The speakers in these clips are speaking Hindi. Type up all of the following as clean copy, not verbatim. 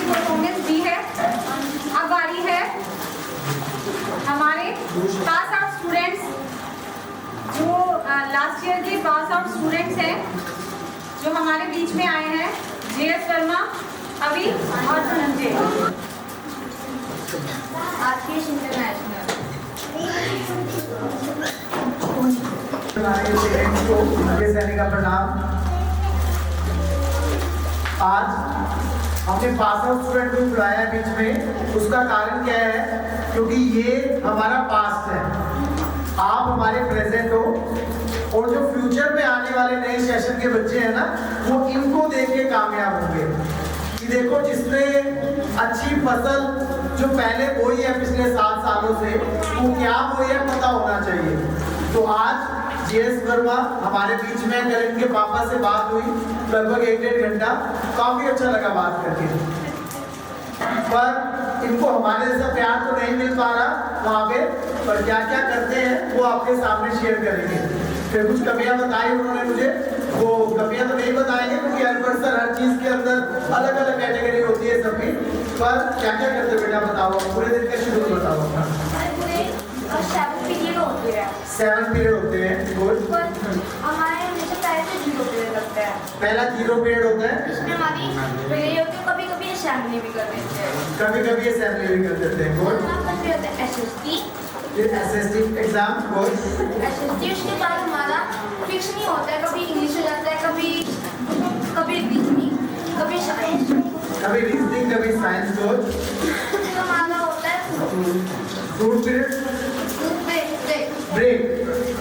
परफॉर्मेंस दी है। अब बारी है हमारे पास आउट स्टूडेंट्स, जो लास्ट ईयर के पास आउट स्टूडेंट्स हैं, जो हमारे बीच में आए हैं, JS वर्मा, अभी और धनंजय। आशीष इंटरनेशनल का प्रणाम। आज हमने पास आउट स्टूडेंट को बुलाया है बीच में, उसका कारण क्या है? क्योंकि ये हमारा पास्ट है, आप हमारे प्रेजेंट हो, और जो फ्यूचर में आने वाले नए सेशन के बच्चे हैं ना, वो इनको देख के कामयाब होंगे कि देखो जिसने अच्छी फसल जो पहले बोई है पिछले 7 सालों से, वो क्या बोई है पता होना चाहिए। तो आज JS वर्मा हमारे बीच में, कल इनके पापा से बात हुई लगभग 1-1.5 घंटा, काफी अच्छा लगा बात करके, पर इनको हमारे जैसा प्यार तो नहीं मिल पा रहा वहाँ पे, पर क्या क्या करते हैं वो आपके सामने शेयर करेंगे। फिर कुछ कमियां बताई उन्होंने मुझे, वो कमियां तो नहीं बताएंगे क्योंकि हर पर्सन हर चीज के अंदर अलग अलग कैटेगरी होती है सबकी, पर क्या क्या करते बेटा बताओ, पूरे दिन का शेड्यूल बताओ अपना। 7 पीरियड होते हैं। 7 पीरियड होते हैं, गुड। हमारे हमेशा पहले से 0 पीरियड लगता है। पहला 0 पीरियड होता है, इसमें हमारी पीरियड होती है, कभी कभी असेंबली भी कर देते हैं, कभी कभी असेंबली भी कर देते हैं, गुड। फिर होता है SST। फिर SST एग्जाम, गुड। SST उसके बाद हमारा फिक्स नहीं होता है, कभी इंग्लिश हो जाता है, कभी रीजनिंग, कभी साइंस, कभी रीजनिंग, कभी साइंस, गुड। फिर हमारा होता है फूड पीरियड, ब्रेक,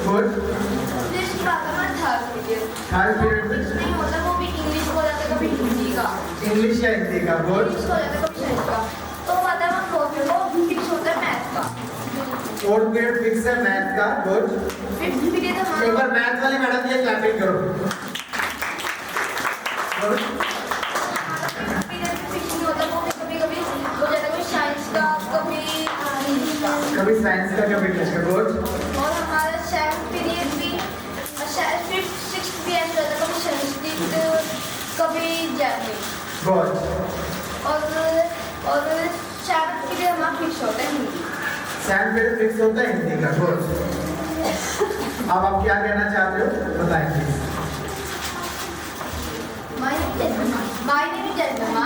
गुड। फिर इसके बाद हमारा third period. Third period fix नहीं होता, वो भी इंग्लिश हो जाता है, कभी हिंदी का, इंग्लिश या हिंदी का, गुड। इंग्लिश हो जाता है, कभी साइंस का। तो बाद में फोर्थ पीरियड वो फिक्स होता है मैथ का। फोर्थ पीरियड फिक्स है मैथ का, गुड। फिफ्थ पीरियड एक हमारा बार मैथ वाले मैडम के लिए क्लैपिंग करो, गुड। पीरियड फिक्स नहीं होता, वो भी कभी कभी हो जाता है, कभी साइंस का, कभी इंग्लिश का। कभी साइंस का, कभी इंग्लिश का, गुड। और हमारा 7th पीरियड भी 5th 6th भी ऐसा होता है, कभी संस्कृत, कभी जैमिनी। गुड। और 7th पीरियड हमारा फिक्स होता है हिंदी। 7th पीरियड फिक्स होता है हिंदी का, गुड। अब आप क्या कहना चाहते हो बताएं please. My name is Jadma.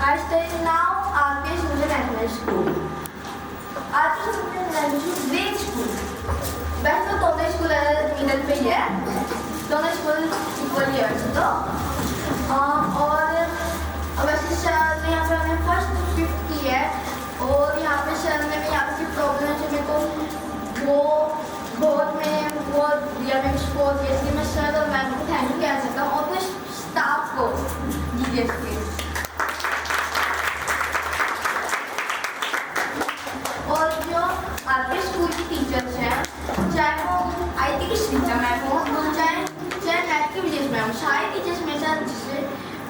I study now RPS International School. RPS International School great school. वैसे तो दोनों स्कूल मिडल पे ही है, दोनों स्कूल इक्वली है वैसे तो। और वैसे सर ने यहाँ पे हमें फर्स्ट 5th की है, और यहाँ पे सर ने भी यहाँ पे प्रॉब्लम है मेरे को वो बहुत में वो दिया मैं स्पोर्ट, इसलिए मैं सर और मैम को थैंक यू कह सकता हूँ, और फिर स्टाफ को DDS के। और जो आपके स्कूल की टीचर्स हैं, चाहे वो IT की श्रीजा मैम हो, चाहे मैथ की विजय मैम, सारे टीचर्स मेरे साथ जिससे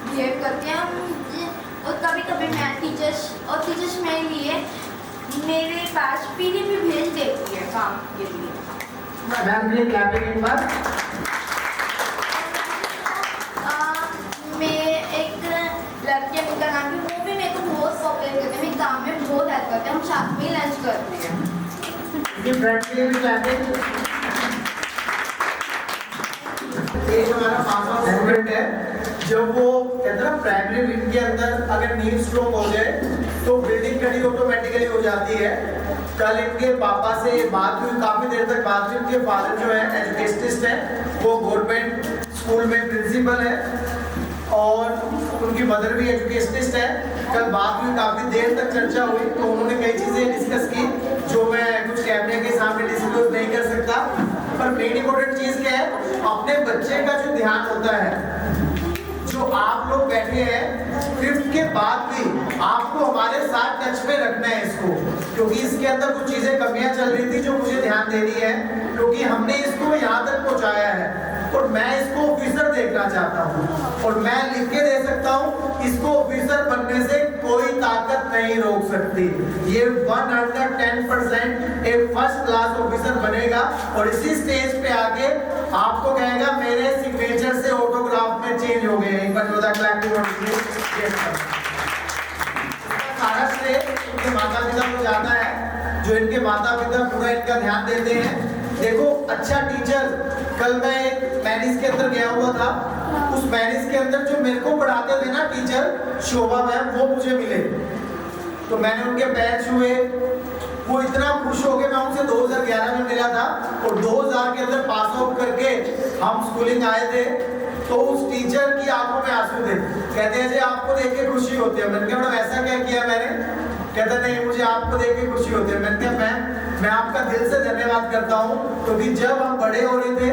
बिहेव करते हैं। और कभी कभी मैथ टीचर्स और टीचर्स मेरे लिए मेरे पास PDF भी भेज देती है काम के लिए। मैम के लिए क्लैपिंग एक बार। मैं एक लड़की है, उनका नाम भी, वो भी मेरे को बहुत कोऑपरेट करते हैं, मेरे काम में बहुत हेल्प करते हैं, हम साथ में लंच करते हैं। ये फ्रेंड के लिए भी क्लैपिंग। ये हमारा पास आउट स्टूडेंट है, जब वो कहते हैं प्राइमरी विंग के अंदर अगर नीड स्ट्रोक हो जाए तो बिल्डिंग खड़ी ऑटोमेटिकली हो जाती है। कल इनके पापा से बात हुई, काफी देर तक बात हुई। इनके फादर जो है एजुकेशनिस्ट है, वो गवर्नमेंट स्कूल में प्रिंसिपल है, और उनकी मदर भी एजुकेशनिस्ट है। कल बात हुई, काफी देर तक चर्चा हुई, तो उन्होंने कई चीजें डिस्कस की जो मैं कुछ कैमरे के सामने डिस्क्लोज नहीं कर सकता, पर मेन इंपॉर्टेंट चीज क्या है, अपने बच्चे का जो ध्यान होता है, जो आप लोग बैठे हैं 5th के बाद भी आपको हमारे साथ टच में रखना है इसको, क्योंकि इसके अंदर कुछ चीजें कमियां चल रही थी जो मुझे ध्यान देनी है, क्योंकि हमने इसको यहाँ तक पहुँचाया है और मैं इसको ऑफिसर देखना चाहता हूँ, और मैं लिख के दे सकता हूँ, इसको ऑफिसर बनने से कोई ताकत नहीं रोक सकती। ये 110% एक फर्स्ट क्लास ऑफिसर बनेगा, और इसी स्टेज पे आके आपको कहेगा मेरे सिग्नेचर से ऑटोग्राफ में चेंज चेंज हो गए हैं। एक बार जोरदार क्लैप कीजिए। सारा श्रेय इनके माता पिता को जाता है, जो इनके माता पिता पूरा इनका ध्यान देते हैं। देखो अच्छा टीचर, कल मैं एक मैनिस के अंदर गया हुआ था, उस मैनिस के अंदर जो मेरे को पढ़ाते थे ना टीचर शोभा मैम, वो मुझे मिले। तो मैंने उनके पैर छुए, वो इतना खुश हो गए। मैं उनसे 2011 में मिला था और 2000 के अंदर पास आउट करके हम स्कूलिंग आए थे। तो उस टीचर की आंखों में आंसू थे, कहते हैं जी आपको देख के खुशी होती है। मैंने कहा मैडम ऐसा क्या किया मैंने? कहता नहीं मुझे आपको देख के खुशी होती है। मैंने कहा मैम मैं आपका दिल से धन्यवाद करता हूँ, क्योंकि जब हम बड़े हो रहे थे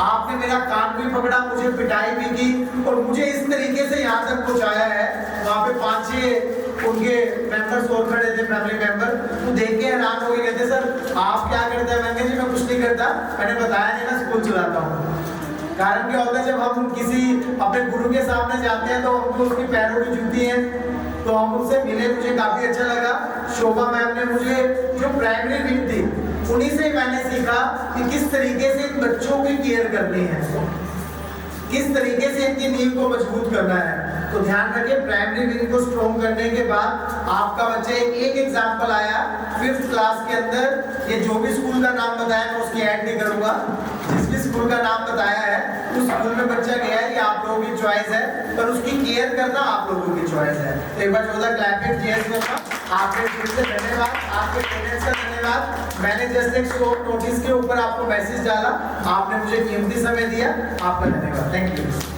आपने मेरा कान भी पकड़ा, मुझे पिटाई भी की और मुझे इस तरीके से यहाँ तक पहुँचाया है। वहाँ पे 5-6 उनके मेंबर्स और खड़े थे, फैमिली मेंबर, तो देख के हैरान हो गए। कहते सर आप क्या करते हैं? मैंने कहा जी मैं कुछ नहीं करता, मैंने बताया नहीं, मैं स्कूल चलाता हूँ। कारण क्या होता है जब हम किसी अपने गुरु के सामने जाते हैं तो हमको उसकी पैरों की जूती है। तो हम उनसे मिले, मुझे काफी अच्छा लगा। शोभा मैम ने मुझे जो प्राइमरी विंग थी उन्हीं से मैंने सीखा कि किस तरीके से इन बच्चों की केयर करनी है, किस तरीके से इनकी नींव को मजबूत करना है। तो ध्यान रखिए प्राइमरी विंग को स्ट्रॉन्ग करने के बाद आपका बच्चा एक एग्जाम्पल आया 5th क्लास के अंदर। ये जो भी स्कूल का नाम बताया मैं उसकी ऐड नहीं करूंगा, जिस भी स्कूल का नाम बताया है उस स्कूल में बच्चा गया है, ये आप लोगों की चॉइस है, पर उसकी केयर करना आप लोगों की चॉइस है। तो एक बार जोरदार क्लैपिंग चीयर्स करूंगा। आपके दिल से धन्यवाद, आपके पेरेंट्स का धन्यवाद। मैंने जस्ट एक शॉर्ट नोटिस के ऊपर आपको मैसेज डाला, आपने मुझे कीमती समय दिया, आपका धन्यवाद। Thank you.